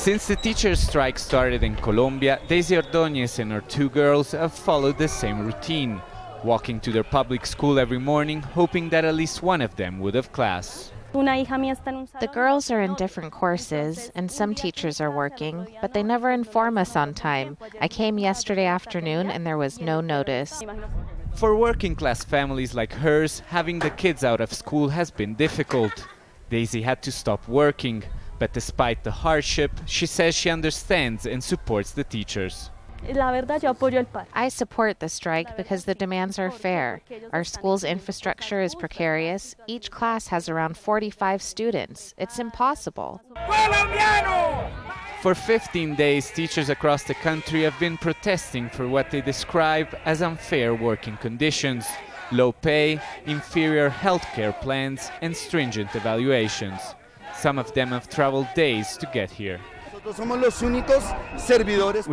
Since the teachers' strike started in Colombia, Daisy Ordóñez and her two girls have followed the same routine, walking to their public school every morning, hoping that at least one of them would have class. The girls are in different courses, and some teachers are working, but they never inform us on time. I came yesterday afternoon and there was no notice. For working-class families like hers, having the kids out of school has been difficult. Daisy had to stop working, but despite the hardship, she says she understands and supports the teachers. I support the strike because the demands are fair. Our school's infrastructure is precarious. Each class has around 45 students. It's impossible. For 15 days, teachers across the country have been protesting for what they describe as unfair working conditions, low pay, inferior healthcare plans, and stringent evaluations. Some of them have traveled days to get here. We're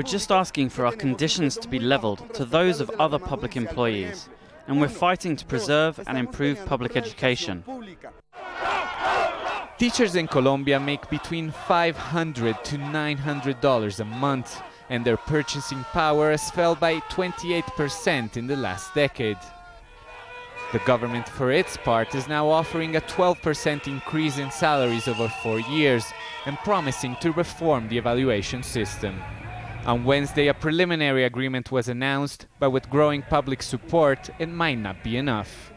just asking for our conditions to be leveled to those of other public employees, and we're fighting to preserve and improve public education. Teachers in Colombia make between $500 to $900 a month, and their purchasing power has fell by 28% in the last decade. The government, for its part, is now offering a 12% increase in salaries over 4 years and promising to reform the evaluation system. On Wednesday, a preliminary agreement was announced, but with growing public support, it might not be enough.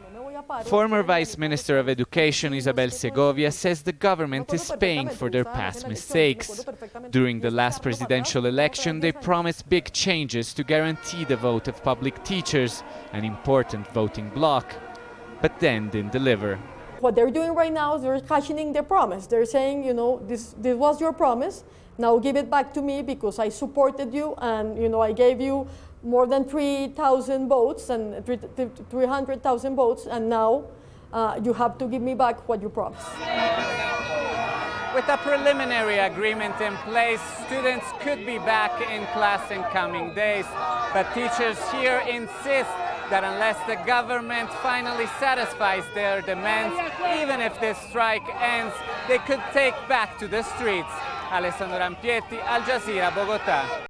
Former Vice Minister of Education Isabel Segovia says the government is paying for their past mistakes. During the last presidential election, they promised big changes to guarantee the vote of public teachers, an important voting bloc, but then didn't deliver. What they're doing right now is they're cashing their promise. They're saying, this was your promise, now give it back to me because I supported you and, I gave you more than 3,000 votes and 300,000 votes, and now you have to give me back what you promised. With a preliminary agreement in place, students could be back in class in coming days, but teachers here insist that unless the government finally satisfies their demands, even if this strike ends, they could take back to the streets. Alessandro Rampietti, Al Jazeera, Bogota.